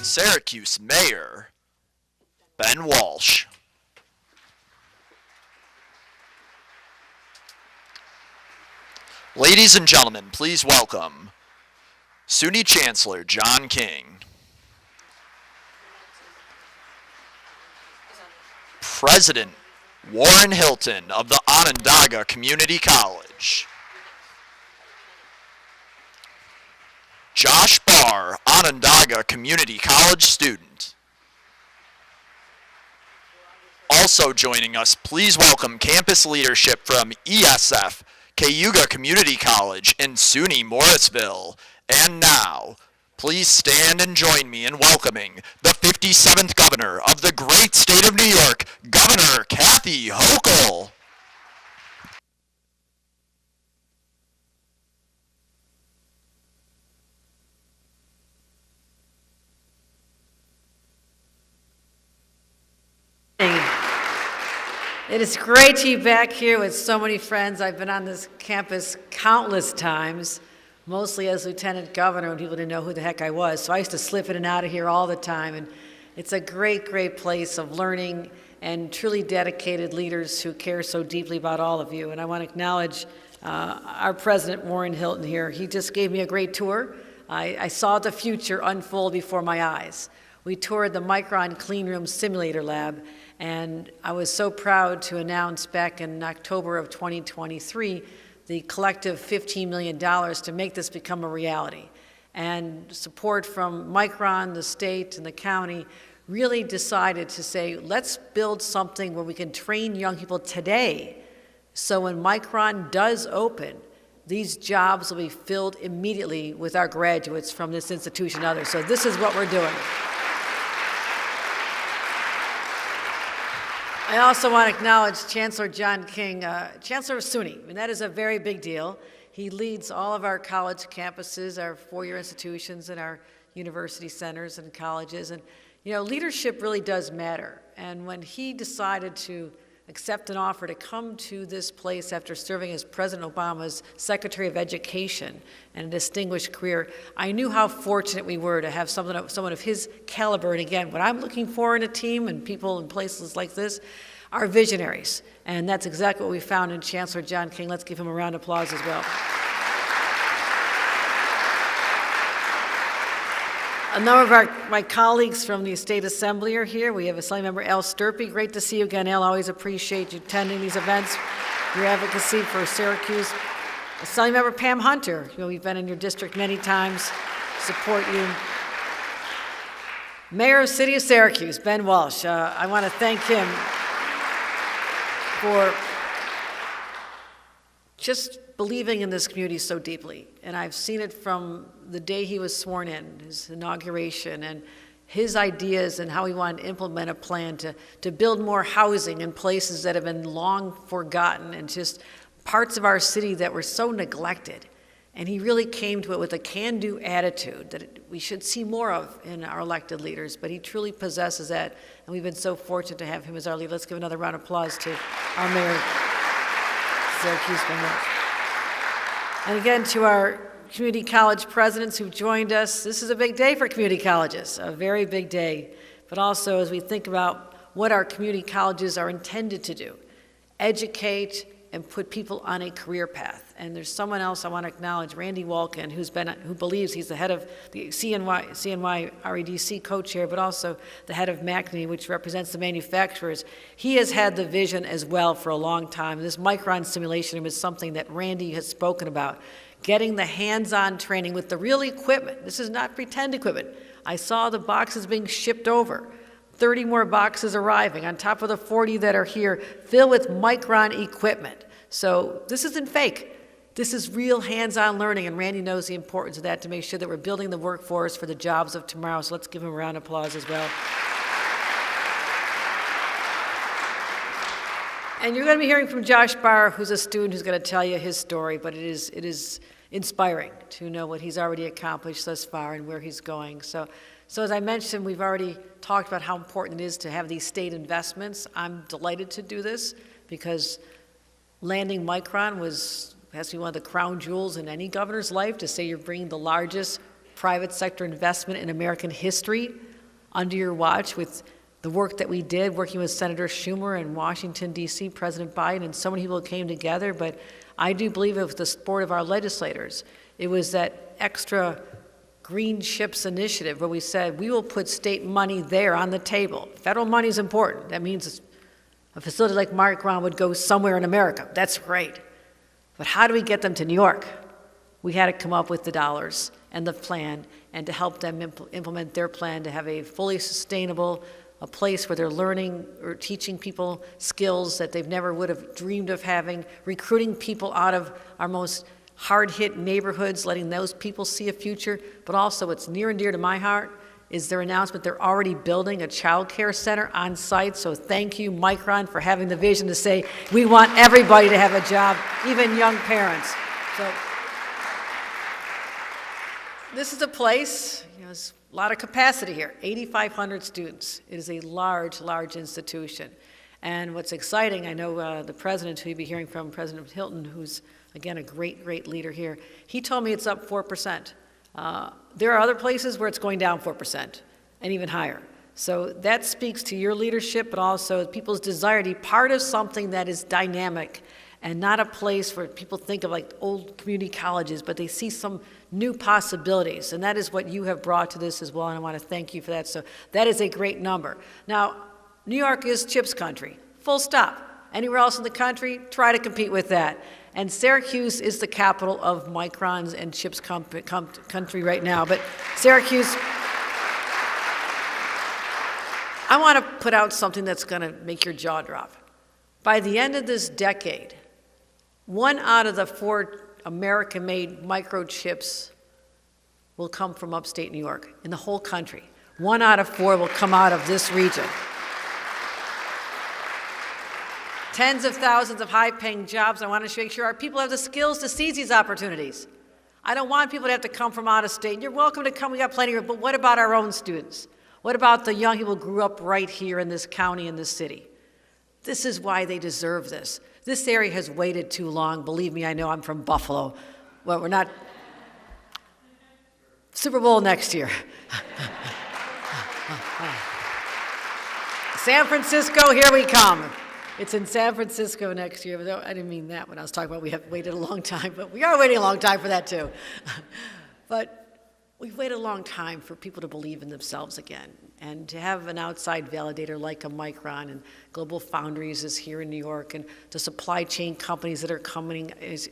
Syracuse Mayor Ben Walsh. Ladies and gentlemen, please welcome SUNY Chancellor John King, President Warren Hilton of the Onondaga Community College, Josh Barr, Onondaga Community College student. Also joining us, please welcome campus leadership from ESF, Cayuga Community College, and SUNY Morrisville. And now, please stand and join me in welcoming the 57th Governor of the great state of New York, Governor Kathy Hochul. It is great to be back here with so many friends. I've been on this campus countless times, mostly as Lieutenant Governor when people didn't know who the heck I was. So I used to slip in and out of here all the time. And it's a great, great place of learning and truly dedicated leaders who care so deeply about all of you. And I want to acknowledge our President, Warren Hilton, here. He just gave me a great tour. I saw the future unfold before my eyes. We toured the Micron Clean Room Simulator Lab, and I was so proud to announce back in October of 2023 the collective $15 million to make this become a reality. And support from Micron, the state, and the county really decided to say, let's build something where we can train young people today, so when Micron does open, these jobs will be filled immediately with our graduates from this institution and others. So this is what we're doing. I also want to acknowledge Chancellor John King, Chancellor of SUNY, and that is a very big deal. He leads all of our college campuses, our four-year institutions, and our university centers and colleges. And, you know, leadership really does matter. And when he decided to accept an offer to come to this place after serving as President Obama's Secretary of Education and a distinguished career, I knew how fortunate we were to have someone of his caliber. And again, what I'm looking for in a team and people in places like this are visionaries. And that's exactly what we found in Chancellor John King. Let's give him a round of applause as well. A number of my colleagues from the State Assembly are here. We have Assembly Member Al Sturpey. Great to see you again, Al. Always appreciate you attending these events, your advocacy for Syracuse. Assembly Member Pam Hunter. You know, we've been in your district many times. Support you. Mayor of City of Syracuse, Ben Walsh. I want to thank him for just believing in this community so deeply. And I've seen it from the day he was sworn in, his inauguration, and his ideas and how he wanted to implement a plan to build more housing in places that have been long forgotten and just parts of our city that were so neglected. And he really came to it with a can-do attitude that we should see more of in our elected leaders, but he truly possesses that, and we've been so fortunate to have him as our leader. Let's give another round of applause to our Mayor, Syracuse Ben Walsh. And again, to our community college presidents who've joined us, this is a big day for community colleges, a very big day. But also, as we think about what our community colleges are intended to do, educate and put people on a career path. And there's someone else I want to acknowledge, Randy Walken, who believes he's the head of the CNY REDC co-chair, but also the head of MACNY, which represents the manufacturers. He has had the vision as well for a long time. This Micron simulation room is something that Randy has spoken about, getting the hands-on training with the real equipment. This is not pretend equipment. I saw the boxes being shipped over. 30 more boxes arriving on top of the 40 that are here, filled with Micron equipment. So this isn't fake. This is real hands-on learning, and Randy knows the importance of that to make sure that we're building the workforce for the jobs of tomorrow. So let's give him a round of applause as well. And you're going to be hearing from Josh Barr, who's a student who's going to tell you his story, but it is inspiring to know what he's already accomplished thus far and where he's going. So as I mentioned, we've already talked about how important it is to have these state investments. I'm delighted to do this because landing Micron has to be one of the crown jewels in any governor's life, to say you're bringing the largest private sector investment in American history under your watch with the work that we did, working with Senator Schumer in Washington, D.C., President Biden, and so many people came together. But I do believe it was the support of our legislators. It was that extra Green Chips initiative where we said we will put state money there on the table. Federal money is important. That means a facility like Micron would go somewhere in America. That's great. But how do we get them to New York? We had to come up with the dollars and the plan and to help them implement their plan to have a fully sustainable, a place where they're learning or teaching people skills that they've never would have dreamed of having, recruiting people out of our most hard-hit neighborhoods, letting those people see a future. But also what's near and dear to my heart is their announcement they're already building a child care center on site. So thank you, Micron, for having the vision to say we want everybody to have a job, even young parents. So this is a place, there's a lot of capacity here, 8,500 students. It is a large, large institution. And what's exciting, I know the president who you'll be hearing from, President Hilton, who's, again, a great, great leader here, he told me it's up 4%. There are other places where it's going down 4% and even higher. So that speaks to your leadership, but also people's desire to be part of something that is dynamic and not a place where people think of like old community colleges, but they see some new possibilities. And that is what you have brought to this as well, and I want to thank you for that. So that is a great number. Now, New York is chips country, full stop. Anywhere else in the country, try to compete with that. And Syracuse is the capital of microns and chips country right now. But Syracuse, I want to put out something that's going to make your jaw drop. By the end of this decade, 1 out of the 4 American-made microchips will come from upstate New York in the whole country. 1 out of 4 will come out of this region. Tens of thousands of high-paying jobs. I want to make sure our people have the skills to seize these opportunities. I don't want people to have to come from out of state. You're welcome to come. We got plenty of, but what about our own students? What about the young people who grew up right here in this county, in this city? This is why they deserve this. This area has waited too long. Believe me, I know. I'm from Buffalo. Well, we're not. Super Bowl next year. San Francisco, here we come. It's in San Francisco next year. I didn't mean that when I was talking about we have waited a long time, but we are waiting a long time for that too. But we've waited a long time for people to believe in themselves again, and to have an outside validator like a Micron, and Global Foundries is here in New York, and the supply chain companies that are coming is,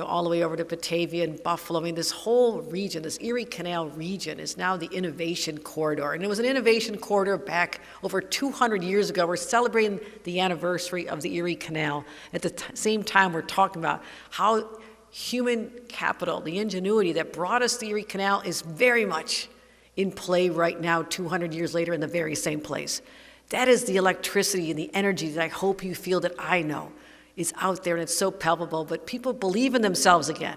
all the way over to Batavia and Buffalo. I mean, this whole region, this Erie Canal region, is now the innovation corridor. And it was an innovation corridor back over 200 years ago. We're celebrating the anniversary of the Erie Canal. At the same time, we're talking about how human capital, the ingenuity that brought us the Erie Canal, is very much in play right now, 200 years later, in the very same place. That is the electricity and the energy that I hope you feel, that I know is out there, and it's so palpable. But people believe in themselves again.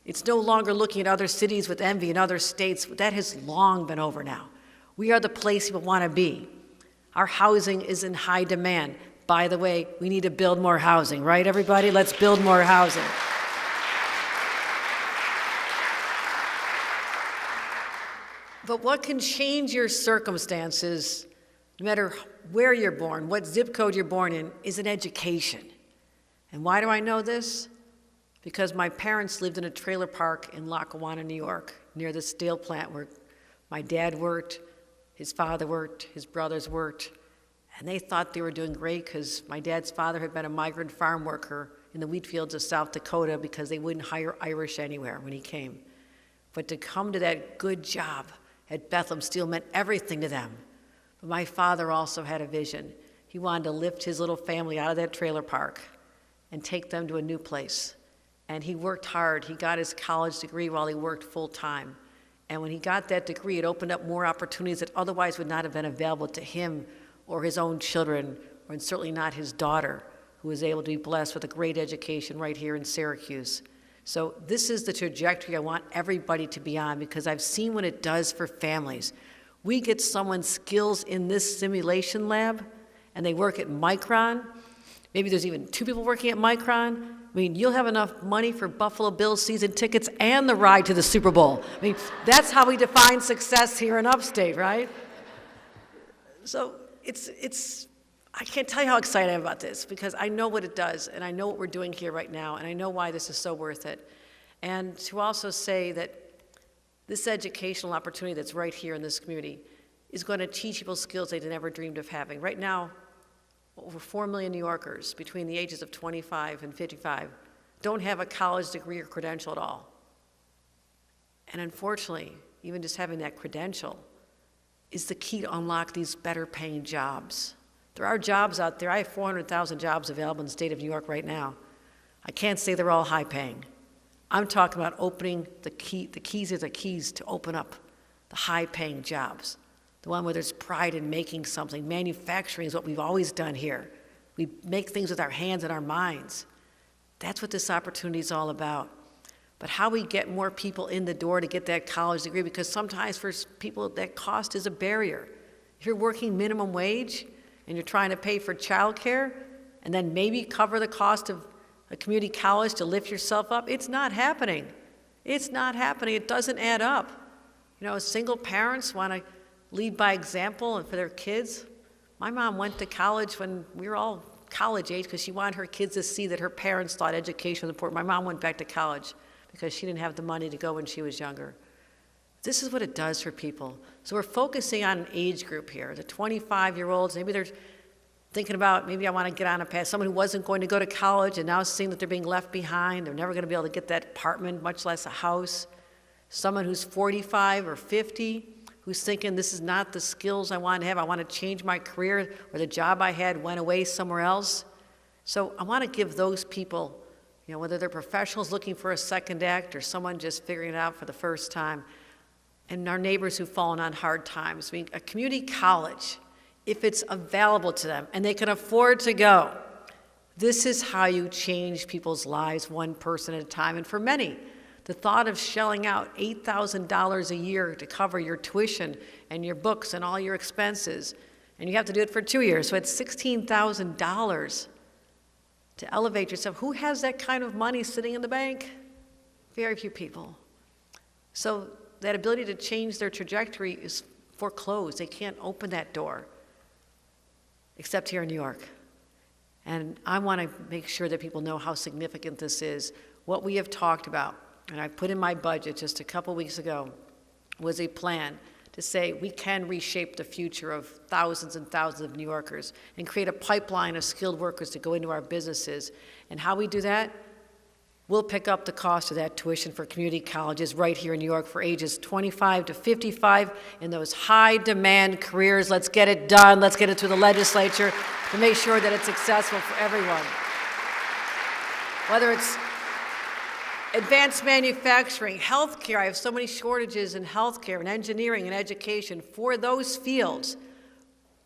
It's no longer looking at other cities with envy in other states. That has long been over now. We are the place people want to be. Our housing is in high demand. By the way, we need to build more housing, right, everybody? Let's build more housing. But what can change your circumstances, no matter where you're born, what zip code you're born in, is an education. And why do I know this? Because my parents lived in a trailer park in Lackawanna, New York, near the steel plant where my dad worked, his father worked, his brothers worked, and they thought they were doing great because my dad's father had been a migrant farm worker in the wheat fields of South Dakota because they wouldn't hire Irish anywhere when he came. But to come to that good job at Bethlehem Steel meant everything to them. But my father also had a vision. He wanted to lift his little family out of that trailer park and take them to a new place. And he worked hard. He got his college degree while he worked full time. And when he got that degree, it opened up more opportunities that otherwise would not have been available to him or his own children, or certainly not his daughter, who was able to be blessed with a great education right here in Syracuse. So this is the trajectory I want everybody to be on, because I've seen what it does for families. We get someone's skills in this simulation lab, and they work at Micron. Maybe there's even 2 people working at Micron. I mean, you'll have enough money for Buffalo Bills season tickets and the ride to the Super Bowl. I mean, that's how we define success here in upstate, right? So I can't tell you how excited I am about this, because I know what it does, and I know what we're doing here right now, and I know why this is so worth it. And to also say that this educational opportunity that's right here in this community is going to teach people skills they never dreamed of having. Right now, over 4 million New Yorkers between the ages of 25 and 55 don't have a college degree or credential at all. And unfortunately, even just having that credential is the key to unlock these better paying jobs. There are jobs out there. I have 400,000 jobs available in the state of New York right now. I can't say they're all high paying. I'm talking about opening the keys are the keys to open up the high paying jobs. The one where there's pride in making something. Manufacturing is what we've always done here. We make things with our hands and our minds. That's what this opportunity is all about. But how we get more people in the door to get that college degree, because sometimes for people that cost is a barrier. If you're working minimum wage and you're trying to pay for childcare and then maybe cover the cost of a community college to lift yourself up, it's not happening. It's not happening. It doesn't add up. You know, single parents want to lead by example and for their kids. My mom went to college when we were all college age because she wanted her kids to see that her parents thought education was important. My mom went back to college because she didn't have the money to go when she was younger. This is what it does for people. So we're focusing on an age group here, the 25-year-olds. Maybe they're thinking about, maybe I want to get on a path. Someone who wasn't going to go to college and now seeing that they're being left behind. They're never going to be able to get that apartment, much less a house. Someone who's 45 or 50 who's thinking, this is not the skills I want to have. I want to change my career, or the job I had went away somewhere else. So I want to give those people, you know, whether they're professionals looking for a second act or someone just figuring it out for the first time, and our neighbors who've fallen on hard times. I mean, a community college, if it's available to them and they can afford to go, this is how you change people's lives one person at a time. And for many, the thought of shelling out $8,000 a year to cover your tuition and your books and all your expenses, and you have to do it for 2 years, so it's $16,000 to elevate yourself. Who has that kind of money sitting in the bank? Very few people. So that ability to change their trajectory is foreclosed. They can't open that door, except here in New York. And I want to make sure that people know how significant this is. What we have talked about, and I put in my budget just a couple weeks ago, was a plan to say we can reshape the future of thousands and thousands of New Yorkers and create a pipeline of skilled workers to go into our businesses. And how we do that? We'll pick up the cost of that tuition for community colleges right here in New York for ages 25 to 55 in those high demand careers. Let's get it done. Let's get it through the legislature to make sure that it's accessible for everyone. Whether it's advanced manufacturing, healthcare. I have so many shortages in healthcare and engineering and education. For those fields,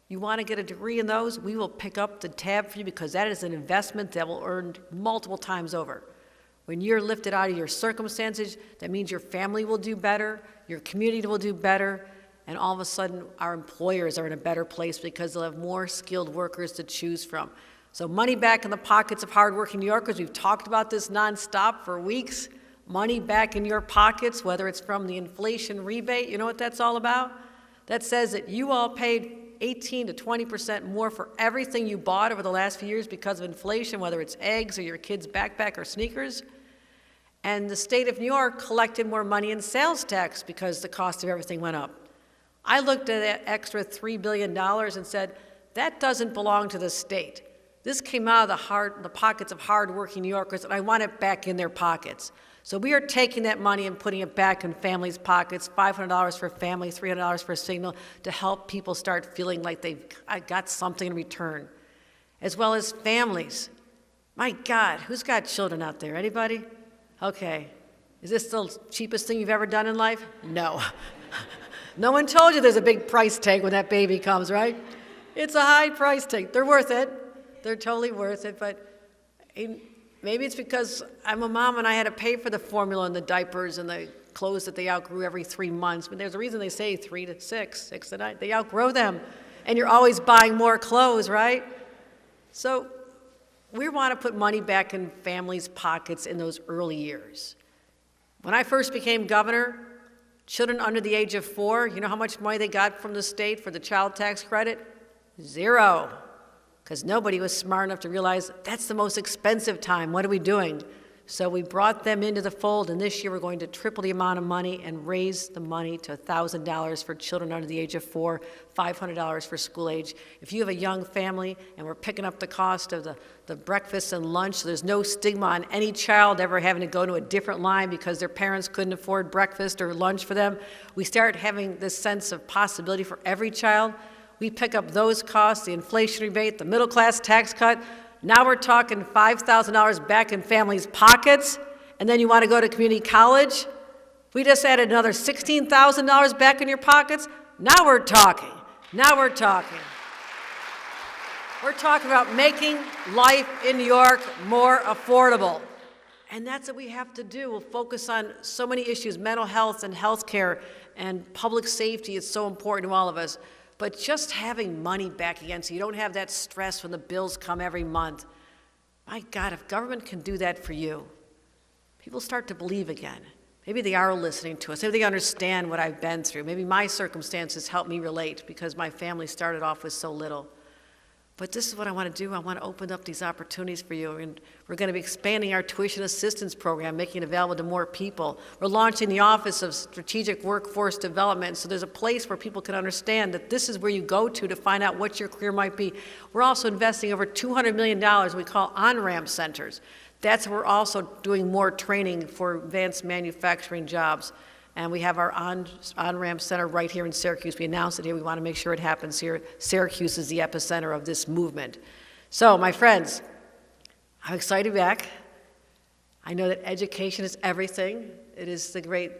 you want to get a degree in those, we will pick up the tab for you, because that is an investment that will earn multiple times over. When you're lifted out of your circumstances, that means your family will do better, your community will do better, and all of a sudden our employers are in a better place because they'll have more skilled workers to choose from. So money back in the pockets of hardworking New Yorkers. We've talked about this nonstop for weeks. Money back in your pockets, whether it's from the inflation rebate. You know what that's all about? That says that you all paid 18 to 20% more for everything you bought over the last few years because of inflation, whether it's eggs or your kid's backpack or sneakers. And the state of New York collected more money in sales tax because the cost of everything went up. I looked at that extra $3 billion and said, that doesn't belong to the state. This came out of the pockets of hardworking New Yorkers, and I want it back in their pockets. So we are taking that money and putting it back in families' pockets, $500 for a family, $300 for a single, to help people start feeling like I got something in return, as well as families. My God, who's got children out there? Anybody? Okay. Is this the cheapest thing you've ever done in life? No. No one told you there's a big price tag when that baby comes, right? It's a high price tag. They're worth it. They're totally worth it, but maybe it's because I'm a mom and I had to pay for the formula and the diapers and the clothes that they outgrew every 3 months. But there's a reason they say 3 to 6, 6 to 9. They outgrow them, and you're always buying more clothes, right? So we want to put money back in families' pockets in those early years. When I first became governor, children under the age of 4, you know how much money they got from the state for the child tax credit? 0. Because nobody was smart enough to realize that's the most expensive time. What are we doing? So we brought them into the fold, and this year we're going to triple the amount of money and raise the money to $1,000 for children under the age of 4, $500 for school age. If you have a young family and we're picking up the cost of the breakfast and lunch, so there's no stigma on any child ever having to go to a different line because their parents couldn't afford breakfast or lunch for them, we start having this sense of possibility for every child. We pick up those costs, the inflation rebate, the middle class tax cut. Now we're talking $5,000 back in families' pockets, and then you want to go to community college? We just added another $16,000 back in your pockets? Now we're talking. Now we're talking. We're talking about making life in New York more affordable. And that's what we have to do. We'll focus on so many issues, mental health and health care and public safety is so important to all of us. But just having money back again so you don't have that stress when the bills come every month. My God, if government can do that for you, people start to believe again. Maybe they are listening to us. Maybe they understand what I've been through. Maybe my circumstances help me relate because my family started off with so little. But this is what I want to do. I want to open up these opportunities for you. And we're going to be expanding our tuition assistance program, making it available to more people. We're launching the Office of Strategic Workforce Development. So there's a place where people can understand that this is where you go to find out what your career might be. We're also investing over $200 million we call on-ramp centers. That's where we're also doing more training for advanced manufacturing jobs. And we have our on-ramp center right here in Syracuse. We announced it here. We want to make sure it happens here. Syracuse is the epicenter of this movement. So, my friends, I'm excited to be back. I know that education is everything. It is the great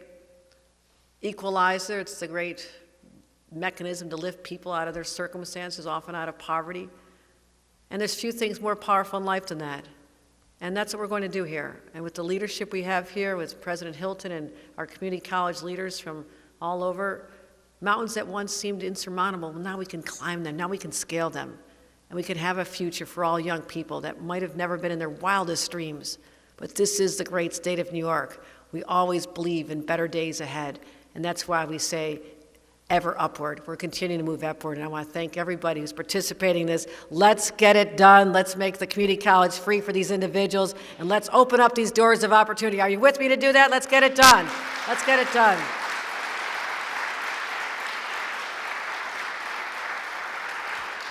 equalizer. It's the great mechanism to lift people out of their circumstances, often out of poverty. And there's few things more powerful in life than that. And that's what we're going to do here. And with the leadership we have here, with President Hilton and our community college leaders from all over, mountains that once seemed insurmountable, well, now we can climb them, now we can scale them. And we can have a future for all young people that might have never been in their wildest dreams. But this is the great state of New York. We always believe in better days ahead. And that's why we say, ever upward. We're continuing to move upward, and I want to thank everybody who's participating in this. Let's get it done. Let's make the community college free for these individuals, and let's open up these doors of opportunity. Are you with me to do that? Let's get it done. Let's get it done.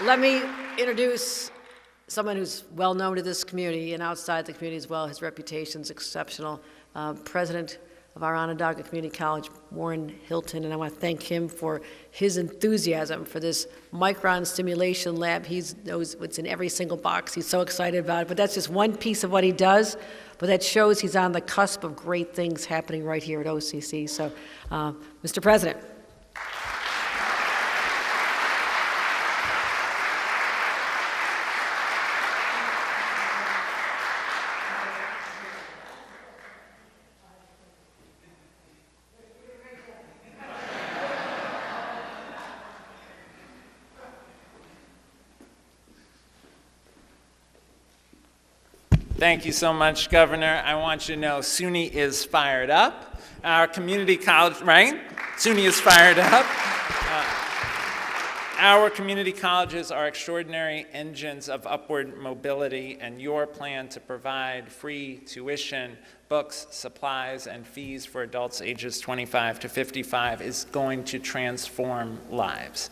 Let me introduce someone who's well known to this community and outside the community as well. His reputation's exceptional. President of our Onondaga Community College, Warren Hilton, and I want to thank him for his enthusiasm for this Micron simulation lab. He knows what's in every single box. He's so excited about it, but that's just one piece of what he does, but that shows he's on the cusp of great things happening right here at OCC. So, Mr. President. Thank you so much, Governor. I want you to know SUNY is fired up. Our community college, right? SUNY is fired up. Our community colleges are extraordinary engines of upward mobility, and your plan to provide free tuition, books, supplies, and fees for adults ages 25 to 55 is going to transform lives.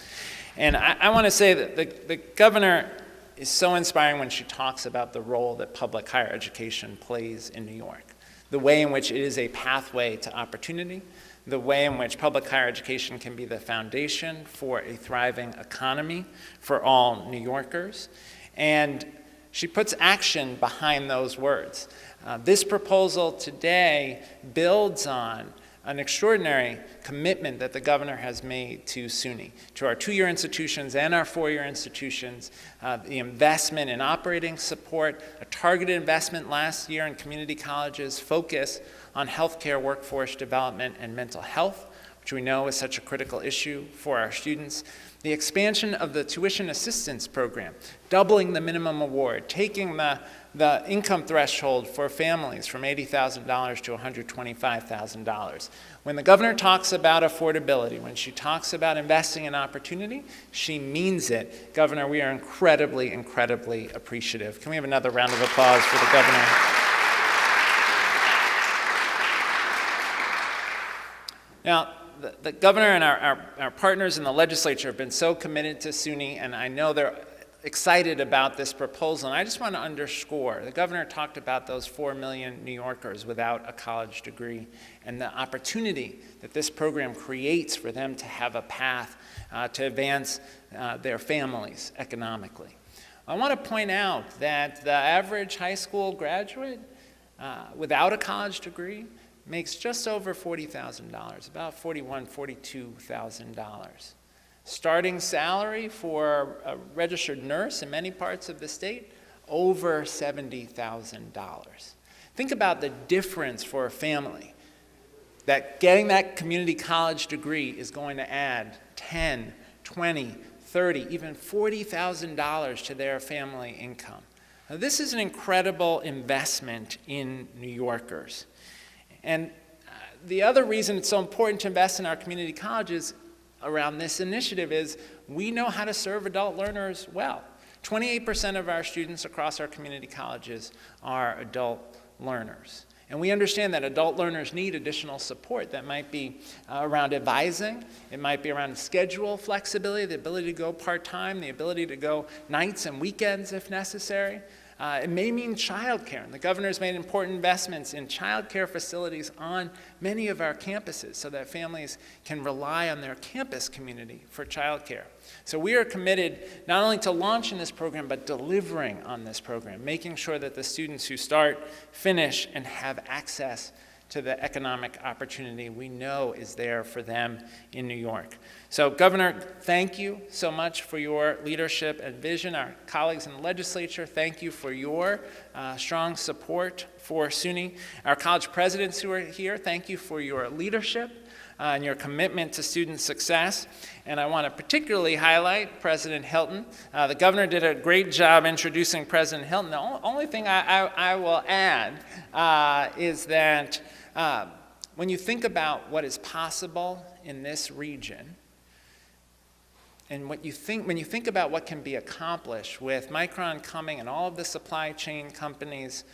And I want to say that the governor is so inspiring when she talks about the role that public higher education plays in New York, the way in which it is a pathway to opportunity, the way in which public higher education can be the foundation for a thriving economy for all New Yorkers. And she puts action behind those words. This proposal today builds on an extraordinary commitment that the governor has made to SUNY, to our two-year institutions and our four-year institutions, the investment in operating support, a targeted investment last year in community colleges, focus on healthcare workforce development and mental health, which we know is such a critical issue for our students. The expansion of the tuition assistance program, doubling the minimum award, taking the income threshold for families from $80,000 to $125,000. When the governor talks about affordability, when she talks about investing in opportunity, she means it. Governor, we are incredibly, incredibly appreciative. Can we have another round of applause for the governor? Now, the governor and our partners in the legislature have been so committed to SUNY, and I know they're excited about this proposal. And I just want to underscore, the governor talked about those 4 million New Yorkers without a college degree and the opportunity that this program creates for them to have a path to advance their families economically. I want to point out that the average high school graduate without a college degree makes just over $40,000, about $41,000, $42,000. Starting salary for a registered nurse in many parts of the state, over $70,000. Think about the difference for a family that getting that community college degree is going to add $10,000, $20,000, $30,000, even $40,000 to their family income. Now, this is an incredible investment in New Yorkers. And the other reason it's so important to invest in our community colleges around this initiative is we know how to serve adult learners well. 28% of our students across our community colleges are adult learners. And we understand that adult learners need additional support. That might be around advising, it might be around schedule flexibility, the ability to go part-time, the ability to go nights and weekends if necessary. It may mean childcare, and the governor's made important investments in childcare facilities on many of our campuses so that families can rely on their campus community for childcare. So we are committed not only to launching this program, but delivering on this program, making sure that the students who start, finish, and have access to the economic opportunity we know is there for them in New York. So, Governor, thank you so much for your leadership and vision. Our colleagues in the legislature, thank you for your strong support for SUNY. Our college presidents who are here, thank you for your leadership and your commitment to student success. And I want to particularly highlight President Hilton. The governor did a great job introducing President Hilton. The only thing I will add is that when you think about what is possible in this region, and when you think about what can be accomplished with Micron coming and all of the supply chain companies,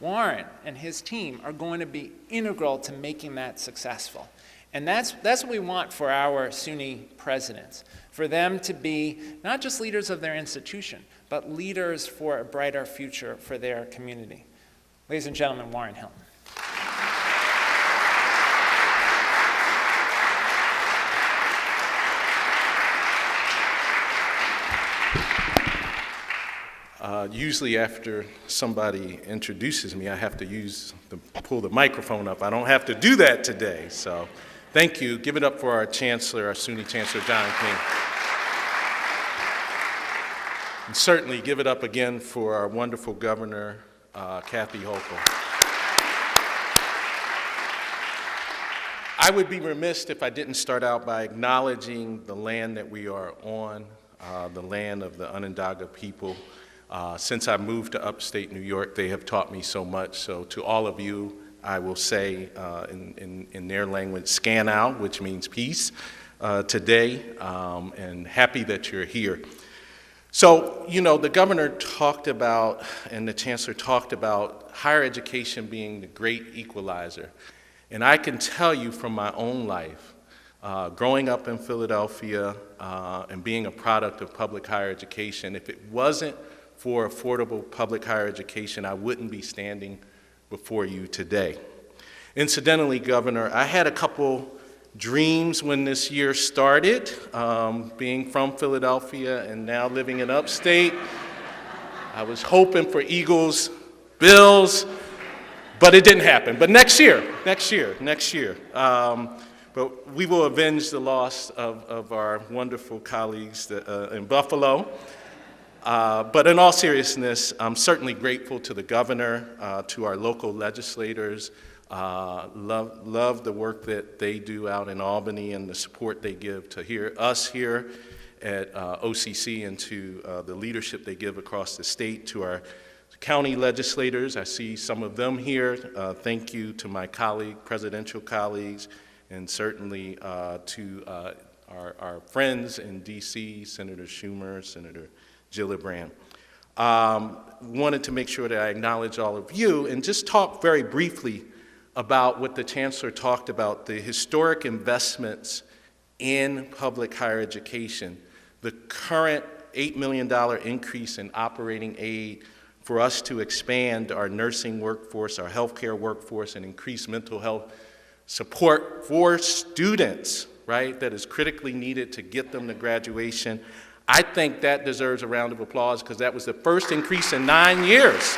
Warren and his team are going to be integral to making that successful. And that's what we want for our SUNY presidents, for them to be not just leaders of their institution, but leaders for a brighter future for their community. Ladies and gentlemen, Warren Hilton. Usually after somebody introduces me, I have to pull the microphone up. I don't have to do that today, so thank you. Give it up for our Chancellor, our SUNY Chancellor, John King. And certainly give it up again for our wonderful Governor, Kathy Hochul. I would be remiss if I didn't start out by acknowledging the land that we are on, the land of the Onondaga people. Since I moved to upstate New York, they have taught me so much. So to all of you, I will say in their language, scanau, which means peace, today, and happy that you're here. So, you know, the governor talked about, and the chancellor talked about higher education being the great equalizer. And I can tell you from my own life, growing up in Philadelphia and being a product of public higher education, if it wasn't for affordable public higher education, I wouldn't be standing before you today. Incidentally, Governor, I had a couple dreams when this year started, being from Philadelphia and now living in upstate. I was hoping for Eagles, Bills, but it didn't happen. But next year. But we will avenge the loss of our wonderful colleagues in Buffalo. But in all seriousness, I'm certainly grateful to the governor, to our local legislators, Love the work that they do out in Albany and the support they give to us here at OCC and to the leadership they give across the state, to our county legislators. I see some of them here. Thank you to my presidential colleagues, and certainly to our friends in D.C., Senator Schumer, Senator Gillibrand. Wanted to make sure that I acknowledge all of you and just talk very briefly about what the Chancellor talked about, the historic investments in public higher education, the current $8 million increase in operating aid for us to expand our nursing workforce, our healthcare workforce, and increase mental health support for students, right, that is critically needed to get them to graduation. I think that deserves a round of applause because that was the first increase in 9 years.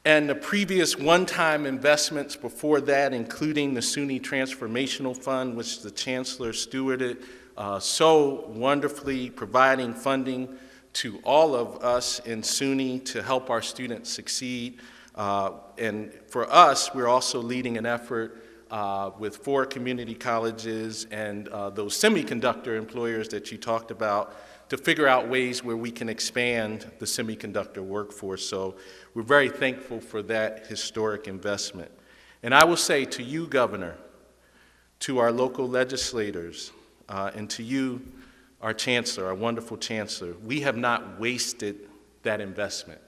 And the previous one-time investments before that, including the SUNY Transformational Fund, which the Chancellor stewarded so wonderfully, providing funding to all of us in SUNY to help our students succeed. And for us, we're also leading an effort with 4 community colleges and those semiconductor employers that you talked about to figure out ways where we can expand the semiconductor workforce. So we're very thankful for that historic investment. And I will say to you, Governor, to our local legislators, and to you, our Chancellor, our wonderful Chancellor, we have not wasted that investment.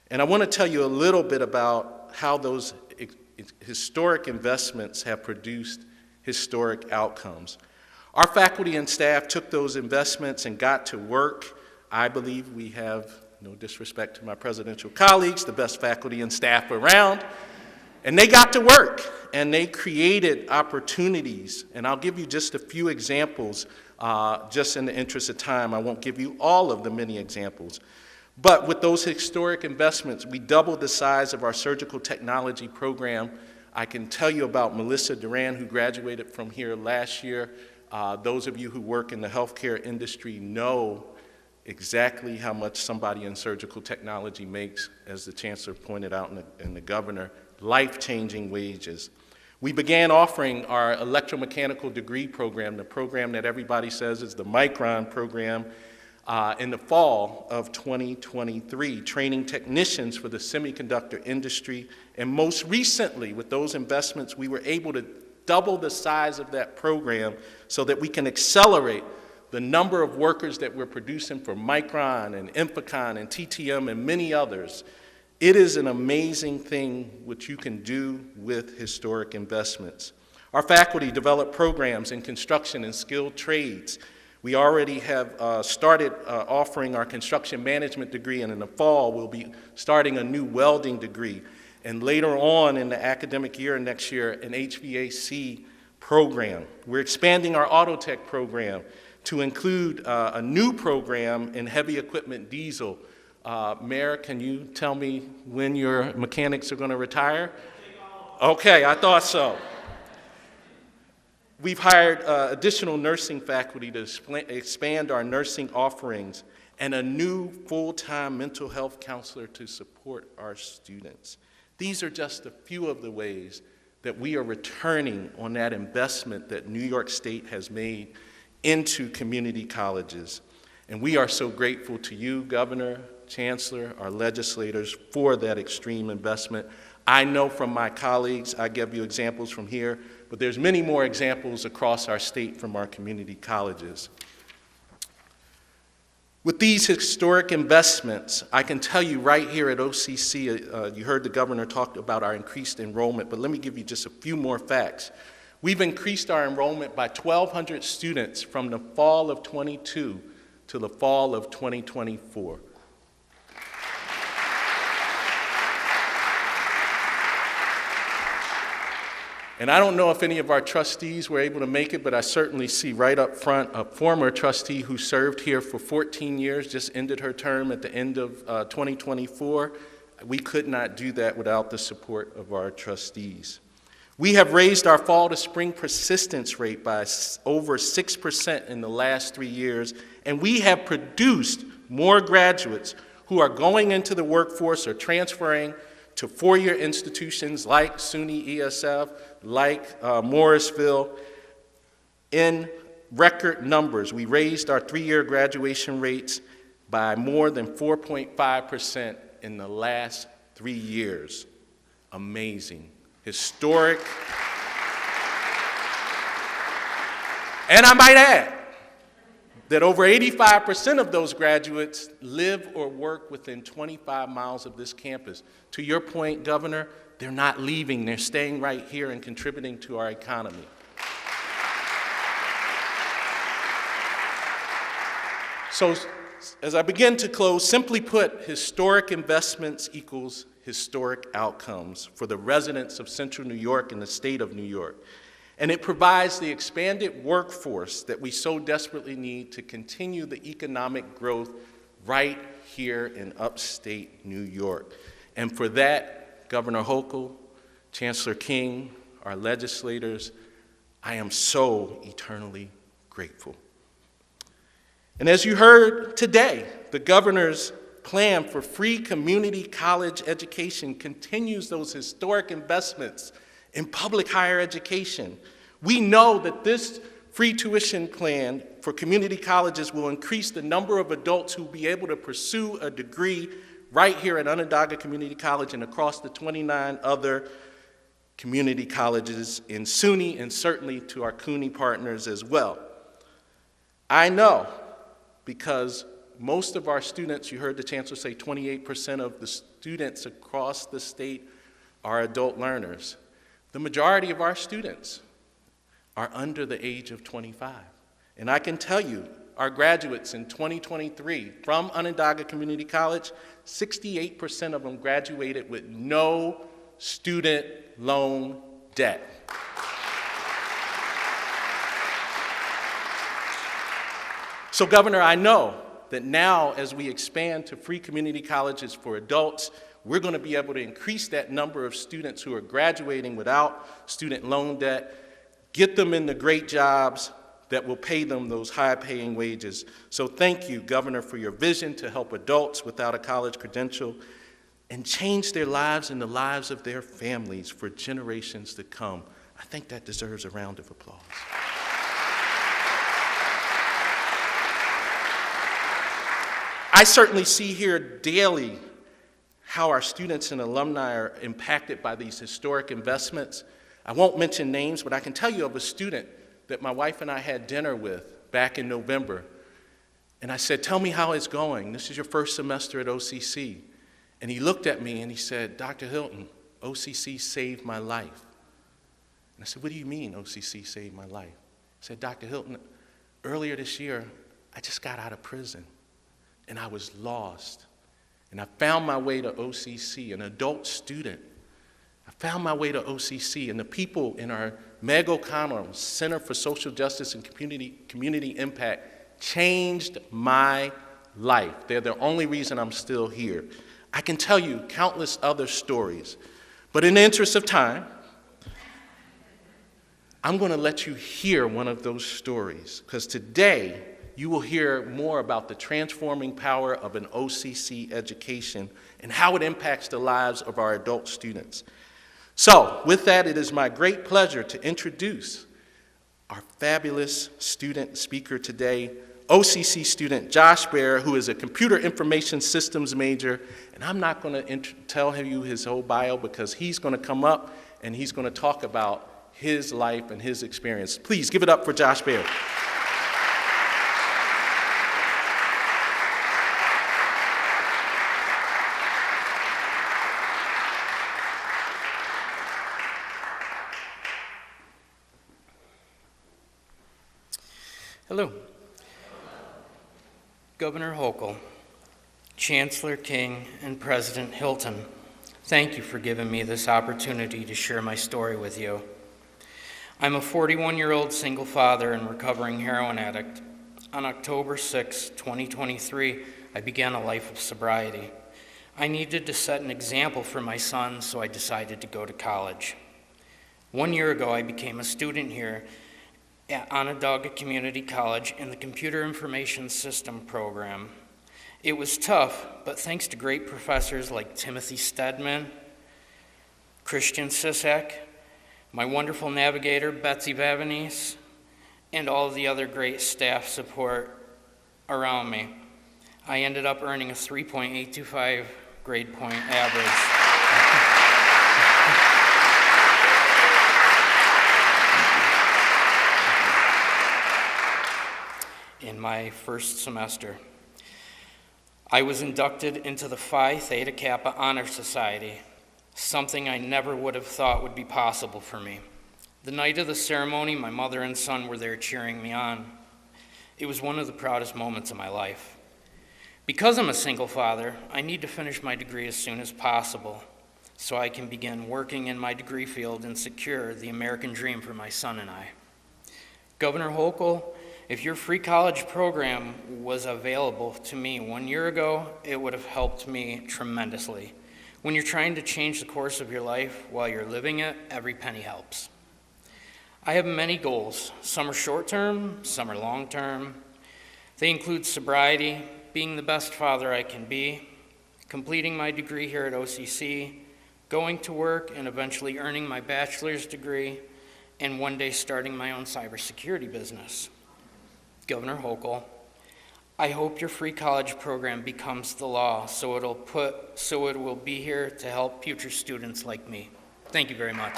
And I want to tell you a little bit about how those historic investments have produced historic outcomes. Our faculty and staff took those investments and got to work. I believe we have, no disrespect to my presidential colleagues, the best faculty and staff around. And they got to work, and they created opportunities. And I'll give you just a few examples, just in the interest of time. I won't give you all of the many examples. But with those historic investments, we doubled the size of our surgical technology program. I can tell you about Melissa Duran, who graduated from here last year. Those of you who work in the healthcare industry know exactly how much somebody in surgical technology makes, as the Chancellor pointed out and the Governor, life-changing wages. We began offering our electromechanical degree program, the program that everybody says is the Micron program, in the fall of 2023, training technicians for the semiconductor industry. And most recently, with those investments, we were able to double the size of that program so that we can accelerate the number of workers that we're producing for Micron and Infocon and TTM and many others. It is an amazing thing what you can do with historic investments. Our faculty develop programs in construction and skilled trades. We already have started offering our construction management degree, and in the fall we'll be starting a new welding degree. And later on in the academic year next year, an HVAC program. We're expanding our auto tech program to include a new program in heavy equipment diesel. Mayor, can you tell me when your mechanics are going to retire? Okay, I thought so. We've hired additional nursing faculty to expand our nursing offerings and a new full-time mental health counselor to support our students. These are just a few of the ways that we are returning on that investment that New York State has made into community colleges. And we are so grateful to you, Governor, Chancellor, our legislators, for that extreme investment. I know from my colleagues, I give you examples from here, but there's many more examples across our state from our community colleges. With these historic investments, I can tell you right here at OCC, you heard the Governor talk about our increased enrollment, but let me give you just a few more facts. We've increased our enrollment by 1,200 students from the fall of 22 to the fall of 2024. And I don't know if any of our trustees were able to make it, but I certainly see right up front a former trustee who served here for 14 years, just ended her term at the end of 2024. We could not do that without the support of our trustees. We have raised our fall to spring persistence rate by over 6% in the last 3 years, and we have produced more graduates who are going into the workforce or transferring to four-year institutions like SUNY ESF, like Morrisville, in record numbers. We raised our three-year graduation rates by more than 4.5% in the last 3 years. Amazing, historic. And I might add that over 85% of those graduates live or work within 25 miles of this campus. To your point, Governor, they're not leaving, they're staying right here and contributing to our economy. So, as I begin to close, simply put, historic investments equals historic outcomes for the residents of Central New York and the state of New York. And it provides the expanded workforce that we so desperately need to continue the economic growth right here in upstate New York. And for that, Governor Hochul, Chancellor King, our legislators, I am so eternally grateful. And as you heard today, the governor's plan for free community college education continues those historic investments in public higher education. We know that this free tuition plan for community colleges will increase the number of adults who will be able to pursue a degree right here at Onondaga Community College and across the 29 other community colleges in SUNY, and certainly to our CUNY partners as well. I know, because most of our students, you heard the Chancellor say 28% of the students across the state are adult learners. The majority of our students are under the age of 25. And I can tell you, our graduates in 2023 from Onondaga Community College, 68% of them graduated with no student loan debt. So, Governor, I know that now as we expand to free community colleges for adults, we're going to be able to increase that number of students who are graduating without student loan debt, get them into great jobs that will pay them those high-paying wages. So thank you, Governor, for your vision to help adults without a college credential and change their lives and the lives of their families for generations to come. I think that deserves a round of applause. I certainly see here daily how our students and alumni are impacted by these historic investments. I won't mention names, but I can tell you of a student that my wife and I had dinner with back in November. And I said, "Tell me how it's going. This is your first semester at OCC." And he looked at me and he said, "Dr. Hilton, OCC saved my life." And I said, "What do you mean OCC saved my life?" He said, "Dr. Hilton, earlier this year, I just got out of prison. And I was lost. And I found my way to OCC, an adult student. I found my way to OCC, and the people in our Meg O'Connell Center for Social Justice and Community Impact changed my life. They're the only reason I'm still here." I can tell you countless other stories, but in the interest of time, I'm going to let you hear one of those stories, because today, you will hear more about the transforming power of an OCC education and how it impacts the lives of our adult students. So, with that, it is my great pleasure to introduce our fabulous student speaker today, OCC student Josh Baer, who is a computer information systems major. And I'm not going to tell you his whole bio, because he's going to come up and he's going to talk about his life and his experience. Please give it up for Josh Baer. Hello. Governor Hochul, Chancellor King, and President Hilton, thank you for giving me this opportunity to share my story with you. I'm a 41-year-old single father and recovering heroin addict. On October 6, 2023, I began a life of sobriety. I needed to set an example for my son, so I decided to go to college. 1 year ago, I became a student here at Onondaga Community College in the Computer Information System program. It was tough, but thanks to great professors like Timothy Stedman, Christian Sisak, my wonderful navigator, Betsy Vavanese, and all of the other great staff support around me, I ended up earning a 3.825 grade point average. In my first semester, I was inducted into the Phi Theta Kappa Honor Society, something I never would have thought would be possible for me. The night of the ceremony, my mother and son were there cheering me on. It was one of the proudest moments of my life. Because I'm a single father, I need to finish my degree as soon as possible so I can begin working in my degree field and secure the American dream for my son and I. Governor Hochul, if your free college program was available to me 1 year ago, it would have helped me tremendously. When you're trying to change the course of your life while you're living it, every penny helps. I have many goals. Some are short-term, some are long-term. They include sobriety, being the best father I can be, completing my degree here at OCC, going to work and eventually earning my bachelor's degree, and one day starting my own cybersecurity business. Governor Hochul, I hope your free college program becomes the law so it will be here to help future students like me. Thank you very much.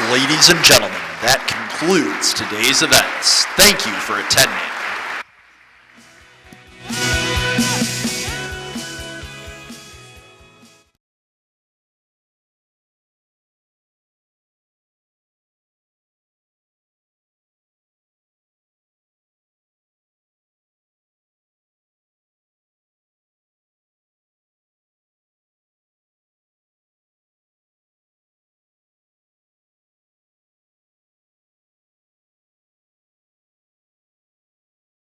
Ladies and gentlemen, that concludes today's events. Thank you for attending.